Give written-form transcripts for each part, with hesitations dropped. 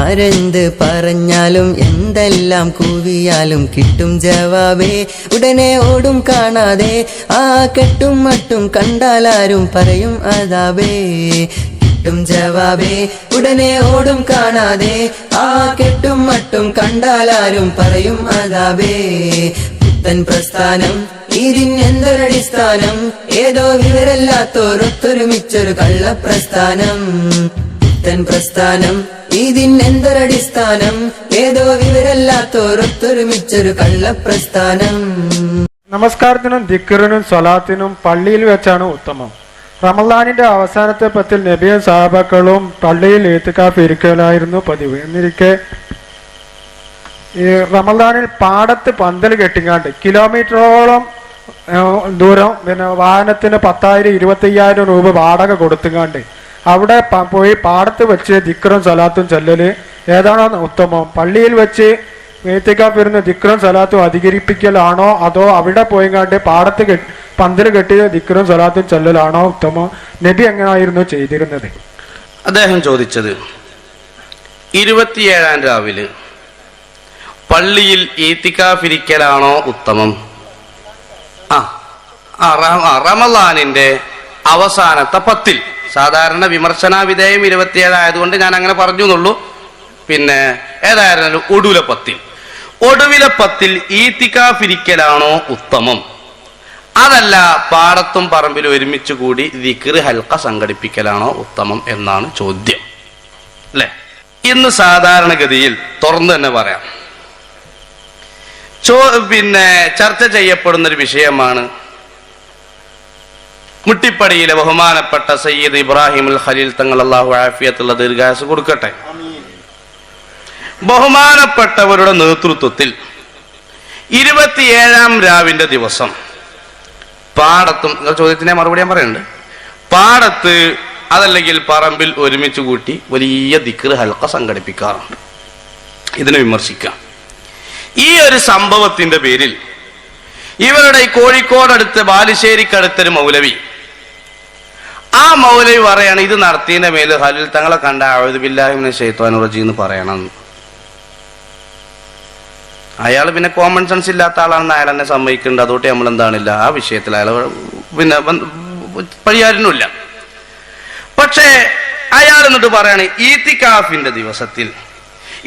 ആരെന്ത് പറഞ്ഞാലും എന്തെല്ലാം കൂവിയാലും കിട്ടും ജവാബേ. ഉടനെ ഓടും കാണാതെ ആ കെട്ടും മട്ടും കണ്ടാലാരും പറയും അതാബേ. കിട്ടും ജവാബേ ഉടനെ ഓടും കാണാതെ ആ കെട്ടും മട്ടും കണ്ടാലാരും പറയും അതാബേ. പുത്തൻ പ്രസ്ഥാനം ഇതിനെന്തൊരടിസ്ഥാനം, ഏതോ വിവരല്ലാത്തോരൊത്തൊരുമിച്ചൊരു കള്ളപ്രസ്ഥാനം. പുത്തൻ പ്രസ്ഥാനം ഇതിനെന്തൊരടിസ്ഥാനം, ഏതോ വിവരല്ലാത്തോരൊത്തൊരുമിച്ചൊരു കള്ളപ്രസ്ഥാനം. നമസ്കാരത്തിനും ദിക്റിനും സ്വലാത്തിനും പള്ളിയിൽ വെച്ചാണ് ഉത്തമം. റമളാനിന്റെ അവസാനത്തെ പത്തിൽ നബിയും സഹാബാക്കളും പള്ളിയിൽ ഇത്തികാഫ് ഇരിക്കലായിരുന്നു പതിവ്. എന്നിരിക്കെ ഈ റമളാനിൽ പാടത്ത് പന്തൽ കെട്ടിങ്ങാണ്ട് കിലോമീറ്ററോളം ദൂരം പിന്നെ വാഹനത്തിന് 10,000 25,000 രൂപ വാടക കൊടുത്തുങ്ങാണ്ട് അവിടെ പോയി പാടത്ത് വെച്ച് ദിക്റും സലാത്തും ചെല്ലല് ഏതാണോ ഉത്തമം? പള്ളിയിൽ വെച്ച് ഇത്തികാഫ് ഇരുന്ന് ദിക്റും സലാത്തും അധികരിപ്പിക്കലാണോ, അതോ അവിടെ പോയിങ്ങാണ്ട് പാടത്ത് പന്തൽ കെട്ടി ദിക്റും സലാത്തും ചെല്ലലാണോ ഉത്തമം? നബി എങ്ങനെയായിരുന്നു ചെയ്തിരുന്നത്? അദ്ദേഹം ചോദിച്ചത് 27-ാം രാവിലെ പള്ളിയിൽ ഇത്തികാഫ് ഇരിക്കലാണോ ഉത്തമം? റമളാനിന്റെ അവസാനത്തെ 10-ൽ, സാധാരണ വിമർശന വിധേയം 27 ആയതുകൊണ്ട് ഞാൻ അങ്ങനെ പറഞ്ഞു എന്നുള്ളൂ. പിന്നെ ഏതായിരുന്നാലും ഒടുവിലെ 10-ൽ ഇത്തികാഫ് ഇരിക്കലാണോ ഉത്തമം, അതല്ല പാടത്തും പറമ്പിലും ഒരുമിച്ച് കൂടി ദിക്ർ ഹൽക്ക സംഘടിപ്പിക്കലാണോ ഉത്തമം എന്നാണ് ചോദ്യം, അല്ലെ? ഇന്ന് സാധാരണഗതിയിൽ തുറന്നു തന്നെ പറയാം, പിന്നെ ചർച്ച ചെയ്യപ്പെടുന്ന ഒരു വിഷയമാണ് മുട്ടിപ്പടിയിലെ ബഹുമാനപ്പെട്ട സയ്യിദ് ഇബ്രാഹിമുൽ ഖലീൽ തങ്ങൾ, അല്ലാഹു ആഫിയത്തുള്ള ദീർഘായുസ്സ് കൊടുക്കട്ടെ, ബഹുമാനപ്പെട്ടവരുടെ നേതൃത്വത്തിൽ 27-ാം രാവിന്റെ ദിവസം പാടത്തും, ചോദ്യത്തിന്റെ മറുപടി ഞാൻ പറയുന്നുണ്ട്, പാടത്ത് അതല്ലെങ്കിൽ പറമ്പിൽ ഒരുമിച്ച് കൂട്ടി വലിയ ദിക്ർ ഹൽക്ക സംഘടിപ്പിക്കാറുണ്ട്. ഇതിനെ വിമർശിക്കാം. ഈ ഒരു സംഭവത്തിന്റെ പേരിൽ ഇവരുടെ കോഴിക്കോടടുത്ത് ബാലുശ്ശേരിക്കടുത്തൊരു മൗലവി, ആ മൗലവി പറയാണ് ഇത് നടത്തിയതിന്റെ മേല് ഖലീൽ തങ്ങളെ കണ്ട അഊദു ബില്ലാഹി മിനശ് ശൈത്വാനിർ റജീം എന്ന് പറയണം. അയാൾ പിന്നെ കോമൺ സെൻസ് ഇല്ലാത്ത ആളാണെന്ന് അയാൾ എന്നെ സമ്മതിക്കുന്നുണ്ട്. അതുകൊണ്ട് നമ്മൾ എന്താണില്ല ആ വിഷയത്തിൽ അയാൾ പിന്നെ പരിഹാരമില്ല. പക്ഷേ അയാൾ എന്നിട്ട് പറയാണ് ഈത്തിക്കാഫിന്റെ ദിവസത്തിൽ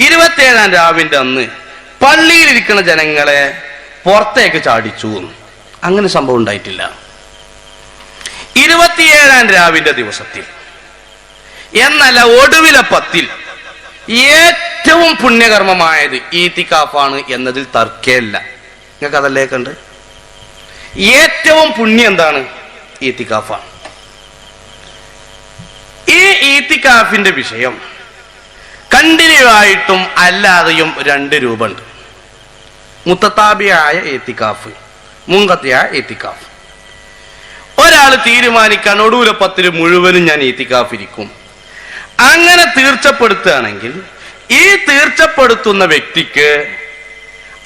27-ാം രാവിന്റെ അന്ന് പള്ളിയിലിരിക്കുന്ന ജനങ്ങളെ പുറത്തേക്ക് ചാടിച്ചു. അങ്ങനെ സംഭവം ഉണ്ടായിട്ടില്ല. 27-ാം രാവിന്റെ ദിവസത്തിൽ എന്നല്ല ഒടുവിലെ 10-ൽ ഏറ്റവും പുണ്യകർമ്മമായത് ഈത്തിക്കാഫാണ് എന്നതിൽ തർക്കമില്ല. നിങ്ങൾക്ക് അതല്ലേ കണ്ട് ഏറ്റവും പുണ്യം എന്താണ്? ഈത്തിക്കാഫാണ്. ഈ ഈത്തിക്കാഫിന്റെ വിഷയം കണ്ടിന്യൂ ആയിട്ടും അല്ലാതെയും 2 രൂപമുണ്ട്. മുത്തതാബിയായ ഈത്തിക്കാഫ്, മുൻകത്തിയായ ഈത്തിക്കാഫ്. ഒരാൾ തീരുമാനിക്കാൻ ഒടുവിലെ 10-ൽ മുഴുവനും ഞാൻ ഈത്തിക്കാഫ് ഇരിക്കും, അങ്ങനെ തീർച്ചപ്പെടുത്തുകയാണെങ്കിൽ ഈ തീർച്ചപ്പെടുത്തുന്ന വ്യക്തിക്ക്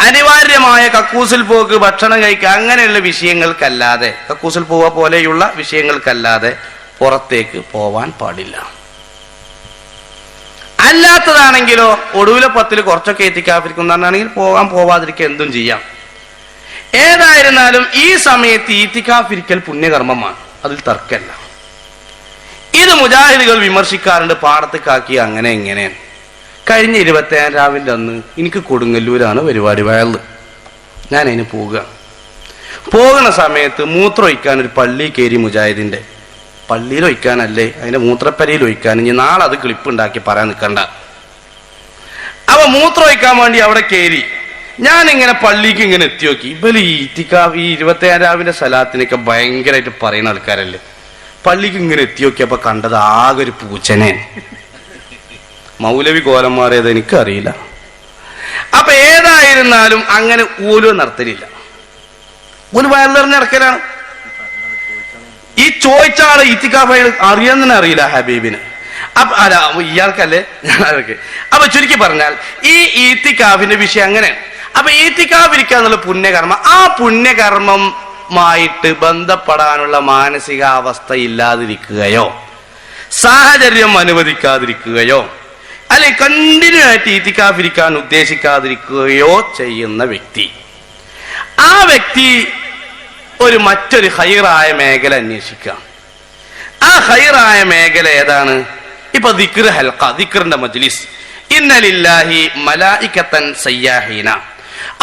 അനിവാര്യമായ കക്കൂസിൽ പോക്ക്, ഭക്ഷണം കഴിക്കുക, അങ്ങനെയുള്ള വിഷയങ്ങൾക്കല്ലാതെ, കക്കൂസിൽ പോവുക പോലെയുള്ള വിഷയങ്ങൾക്കല്ലാതെ പുറത്തേക്ക് പോവാൻ പാടില്ല. അല്ലാത്തതാണെങ്കിലോ ഒടുവിലെ 10-ൽ കുറച്ചൊക്കെ ഈത്തിക്കാഫിരിക്കുന്നതാണെങ്കിൽ പോവാതിരിക്കുക, എന്തും ചെയ്യാം. ഏതായിരുന്നാലും ഈ സമയത്ത് ഈത്തിക്കാഫിരിക്കൽ പുണ്യകർമ്മമാണ്, അതിൽ തർക്കമല്ല. ഇത് മുജാഹിദുകൾ വിമർശിക്കാറുണ്ട്, പാടത്തേക്കാക്കി അങ്ങനെ ഇങ്ങനെ. കഴിഞ്ഞ 27-ാം രാവിന്റെ അന്ന് എനിക്ക് കൊടുങ്ങല്ലൂരാണ് പരിപാടി, വയല്. ഞാൻ അതിന് പോകുന്ന സമയത്ത് മൂത്രമൊഴിക്കാൻ ഒരു പള്ളി കയറി. മുജാഹിദിന്റെ പള്ളിയിൽ ഒഴിക്കാനല്ലേ, അതിന്റെ മൂത്രപ്പരയിൽ ഒഴിക്കാൻ. ഇനി നാളെ അത് ക്ലിപ്പുണ്ടാക്കി പറയാൻ നിൽക്കണ്ട. അവ മൂത്രമൊഴിക്കാൻ വേണ്ടി അവിടെ കയറി. ഞാനിങ്ങനെ പള്ളിക്ക് ഇങ്ങനെ എത്തി നോക്കി. ഇവര് ഈ 27-ാം രാവിന്റെ സലാത്തിനൊക്കെ ഭയങ്കരമായിട്ട് പറയുന്ന ആൾക്കാരല്ലേ. പള്ളിക്ക് ഇങ്ങനെ എത്തി നോക്കിയപ്പോ കണ്ടത് ആകെ ഒരു പൂച്ചനെ. മൗലവി കോലം മാറിയത് എനിക്കറിയില്ല. അപ്പൊ ഏതായിരുന്നാലും അങ്ങനെ ഓരോ നടത്തലില്ല, ഒരു വയറിലെറിഞ്ഞ് നടക്കലാണ്. ഈ ചോദിച്ച ആള് ഈത്തിക്കാഫ് അറിയാൻ തന്നെ അറിയില്ല ഹബീബിന്. അപ്പൊ അല്ല ഇയാൾക്കല്ലേ ഞാനൊക്കെ. അപ്പൊ ചുരുക്കി പറഞ്ഞാൽ ഈ ഈത്തിക്കാഫിന്റെ വിഷയം അങ്ങനെയാണ്. അപ്പൊ ഈത്തിക്കാഫ് ഇരിക്കുക എന്നുള്ള പുണ്യകർമ്മം, ആ പുണ്യകർമ്മമായിട്ട് ബന്ധപ്പെടാനുള്ള മാനസികാവസ്ഥ ഇല്ലാതിരിക്കുകയോ സാഹചര്യം അനുവദിക്കാതിരിക്കുകയോ അല്ലെ കണ്ടിന്യൂ ആയിട്ട് ഈത്തിക്കാഫിരിക്കാൻ ഉദ്ദേശിക്കാതിരിക്കുകയോ ചെയ്യുന്ന വ്യക്തി, ആ വ്യക്തി മറ്റൊരു ഹൈറായ മേഖല അന്വേഷിക്കാം. ആ ഹൈറായ മേഖല ഏതാണ്? ഇപ്പൊ ദിക്ർ ഹൽഖ, ദിക്റിന്റെ മജ്ലിസ്. ഇന്നലില്ലാഹി മലായികത്തൻ സയ്യാഹീന,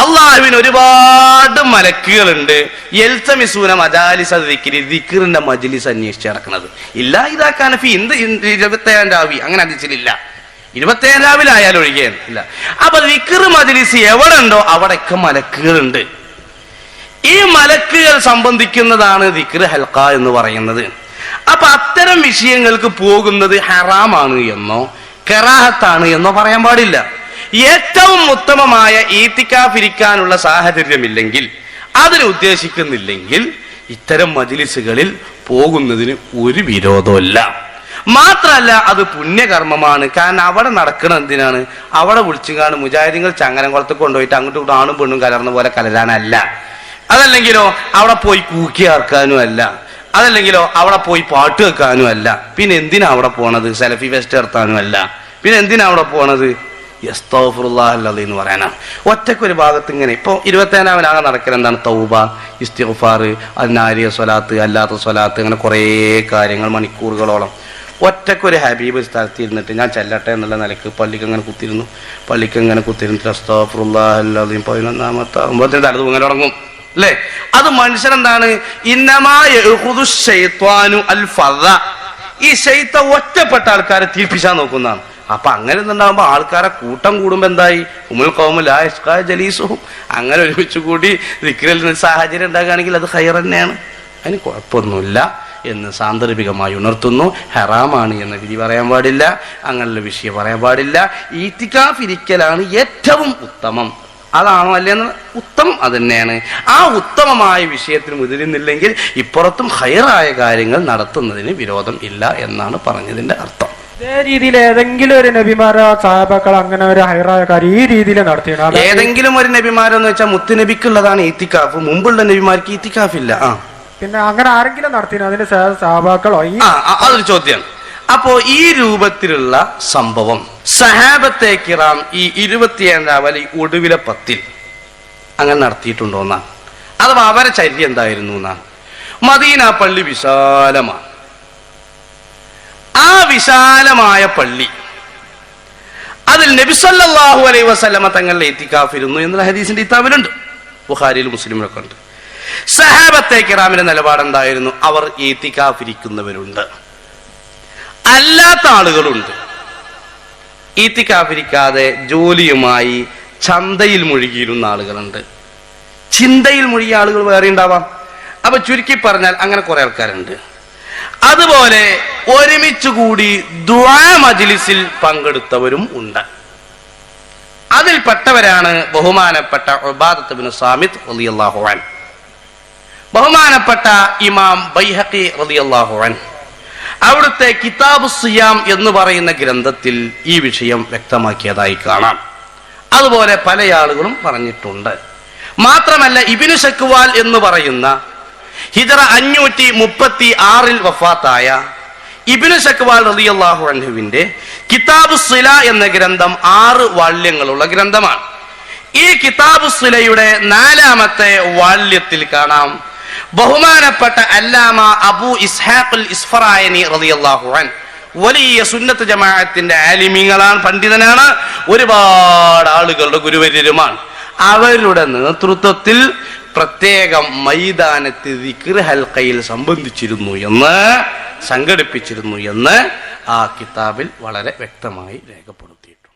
അള്ളാഹുവിന് ഒരുപാട് മലക്കുകളുണ്ട്. യൽതമിസൂന മജാലിസ ദിക്രി, ദിക്റിന്റെ മജ്ലിസ് അന്വേഷിച്ച് നടക്കുന്നത്. ഇല്ല ഇതാ കാനഫി എന്ത് 27 രാവി അങ്ങനെ അതിച്ചില്ല, 27 രാവിലായാലും ഒഴികെയാണ് ഇല്ല. അപ്പൊ ദിക്ർ മജ്ലിസ് എവിടെ ഉണ്ടോ അവിടെയൊക്കെ മലക്കുകളുണ്ട്. ഈ മലക്കുകൾ സംബന്ധിക്കുന്നതാണ് ദിക്ർ ഹൽഖ എന്ന് പറയുന്നത്. അപ്പൊ അത്തരം വിഷയങ്ങൾക്ക് പോകുന്നത് ഹറാമാണ് എന്നോ കറാഹത്താണ് എന്നോ പറയാൻ പാടില്ല. ഏറ്റവും ഉത്തമമായ ഈത്തിക്കാഫിരിക്കാനുള്ള സാഹചര്യമില്ലെങ്കിൽ, അതിന് ഉദ്ദേശിക്കുന്നില്ലെങ്കിൽ ഇത്തരം മജ്ലിസുകളിൽ പോകുന്നതിന് ഒരു വിരോധമല്ല. മാത്രമല്ല അത് പുണ്യകർമ്മമാണ്. കാരണം അവിടെ നടക്കണം എന്തിനാണ്? അവിടെ വിളിച്ചുകാണ് മുജാഹിദീങ്ങൾ ചങ്ങരംകുളത്ത് കൊണ്ടുപോയിട്ട് അങ്ങോട്ടും ഇങ്ങോട്ടും ആണും പെണ്ണും കലർന്ന പോലെ കലരാനല്ല. അതല്ലെങ്കിലോ അവിടെ പോയി കൂക്കി ആർക്കാനും അല്ല. അതല്ലെങ്കിലോ അവിടെ പോയി പാട്ട് വെക്കാനും അല്ല. പിന്നെ എന്തിനാ അവിടെ പോണത്? സെൽഫി ഫെസ്റ്റ് നടത്താനും അല്ല. പിന്നെ എന്തിനാ അവിടെ പോണത്? യസ്തഗ്ഫിറുല്ലാഹ് എന്ന് പറയാനാണ്. ഒറ്റക്കൊരു ഭാഗത്ത് ഇങ്ങനെ ഇപ്പൊ 27-ആകെ നടക്കൽ എന്താണ്? തൗബ, ഇസ്തിഗ്ഫാർ, അന്നാരിയ സ്വലാത്ത്, അല്ലാത്ത സ്വലാത്ത്, അങ്ങനെ കുറേ കാര്യങ്ങൾ മണിക്കൂറുകളോളം ഒറ്റക്കൊരു ഹബീബ് സ്ഥലത്ത് ഇരുന്നിട്ട് ഞാൻ ചെല്ലട്ടെ എന്നുള്ള നിലക്ക് പള്ളിക്ക് അങ്ങനെ കുത്തിരുന്നിട്ട് അസ്തഗ്ഫിറുല്ലാഹ് 11-ാമത്തെ ആകുമ്പോഴത്തേക്ക് തലത് ഇങ്ങനെ തുടങ്ങും അല്ലേ? അത് മനുഷ്യനെന്താണ്? ഈ ശൈത്ത ഒറ്റപ്പെട്ട ആൾക്കാരെ തീർപ്പിച്ചാൻ നോക്കുന്നതാണ്. അപ്പൊ അങ്ങനെ ഉണ്ടാകുമ്പോ ആൾക്കാരെ കൂട്ടം കൂടുമ്പോ എന്തായി? ഉമുൽ ഖൗമുൽ ലാ യശ്ഖാ ജലീസുഹും, അങ്ങനെ ഒരുമിച്ച് കൂടി ദിക്റിൽ സാഹചര്യം ഉണ്ടാകുകയാണെങ്കിൽ അത് ഖൈർ തന്നെയാണ്, അതിന് കുഴപ്പമൊന്നുമില്ല എന്ന് സാന്ദർഭികമായി ഉണർത്തുന്നു. ഹറാമാണ് എന്ന വിധി പറയാൻ പാടില്ല, അങ്ങനെയുള്ള വിഷയം പറയാൻ പാടില്ല. ഈത്തിക്കാഫ് ഇരിക്കലാണ് ഏറ്റവും ഉത്തമം. അതാണോ അല്ലേന്ന് ഉത്തമം അത് തന്നെയാണ്. ആ ഉത്തമമായ വിഷയത്തിന് മുതിരുന്നില്ലെങ്കിൽ ഇപ്പുറത്തും ഹൈറായ കാര്യങ്ങൾ നടത്തുന്നതിന് വിരോധം ഇല്ല എന്നാണ് പറഞ്ഞതിന്റെ അർത്ഥം. ഇതേ രീതിയിൽ ഏതെങ്കിലും ഒരു നബിമാരോ സഹാബാക്കൾ അങ്ങനെ ഒരു ഹൈറായ കാര്യം ഈ രീതിയിൽ നടത്തിയാണ്? ഏതെങ്കിലും ഒരു നബിമാരെന്ന് വെച്ചാൽ മുത്തുനബിക്കുള്ളതാണ് ഈത്തിക്കാഫ്, മുമ്പുള്ള നബിമാർക്ക് ഈത്തിക്കാഫ് ഇല്ല. പിന്നെ അങ്ങനെ ആരെങ്കിലും നടത്തിയോ അതിന്റെ സഹാബാക്കളോ? അതൊരു ചോദ്യമാണ്. അപ്പോ ഈ രൂപത്തിലുള്ള സംഭവം സഹാബത്തെ കിറാം ഈ 27 ഒടുവിലെ 10 അങ്ങനെ നടത്തിയിട്ടുണ്ടോ എന്നാണ്. അഥവാ അവരെ ചര്യ എന്തായിരുന്നു എന്നാണ്. മദീന പള്ളി വിശാലമാണ്. ആ വിശാലമായ പള്ളി, അതിൽ നബി സല്ലല്ലാഹു അലൈഹി വസല്ലമ തങ്ങളുടെ ഇത്തിക്കാഫിരുന്നു എന്നുള്ള ഹദീസിന്റെ കിതാബിലുണ്ട്, ബുഖാരിയിലും മുസ്ലിമിലൊക്കെ ഉണ്ട്. സഹാബത്തെ കിറാമിന്റെ നിലപാടെന്തായിരുന്നു? അവർ ഇത്തിക്കാഫിരിക്കുന്നവരുണ്ട്, അല്ലാത്ത ആളുകളുണ്ട്. ഈത്തിക്കാഫിരിക്കാതെ ജോലിയുമായി ചന്തയിൽ മുഴുകിയിരുന്ന ആളുകളുണ്ട്, ചിന്തയിൽ മുഴുകിയ ആളുകൾ വേറെ ഉണ്ടാവാം. അപ്പൊ ചുരുക്കി പറഞ്ഞാൽ അങ്ങനെ കുറെ ആൾക്കാരുണ്ട്. അതുപോലെ ഒരുമിച്ച് കൂടി ദുആ മജ്ലിസിൽ പങ്കെടുത്തവരും ഉണ്ട്. അതിൽപ്പെട്ടവരാണ് ബഹുമാനപ്പെട്ട ഉബാദത്ത് ഇബ്നു സാമിത് റളിയല്ലാഹു അൻഹു, ബഹുമാനപ്പെട്ട ഇമാം ബൈഹഖി റളിയല്ലാഹു അൻഹു. അവിടുത്തെ കിതാബു സിയാം എന്ന് പറയുന്ന ഗ്രന്ഥത്തിൽ ഈ വിഷയം വ്യക്തമാക്കിയതായി കാണാം. അതുപോലെ പല ആളുകളും പറഞ്ഞിട്ടുണ്ട്. മാത്രമല്ല ഇബ്നു ശക്വാൽ എന്ന് പറയുന്ന ഹിജ്റ 536 വഫാത്തായ ഇബ്നു ശക്വാൽ റളിയല്ലാഹു അൻഹുവിന്റെ കിതാബു സില എന്ന ഗ്രന്ഥം 6 വാള്യങ്ങളുള്ള ഗ്രന്ഥമാണ്. ഈ കിതാബു സിലയുടെ 4-ാമത്തെ വാള്യത്തിൽ കാണാം ബഹുമാനപ്പെട്ട അല്ലാമ അബൂ ഇസ്ഹാഖ് അൽ ഇസ്ഫറായനി റളിയല്ലാഹു അൻഹു, വലിയ സുന്നത്ത് ജമാഅത്തിന്റെ ആലിമീങ്ങളാണ്, പണ്ഡിതനാണ്, ഒരുപാട് ആളുകളുടെ ഗുരുവര്യരുമാണ്. അവരുടെ നേതൃത്വത്തിൽ പ്രത്യേകം മൈതാനത്ത് ദിക്ർ ഹൽഖയിൽ സംഘടിപ്പിച്ചിരുന്നു എന്ന് ആ കിതാബിൽ വളരെ വ്യക്തമായി രേഖപ്പെടുത്തിയിട്ടുണ്ട്.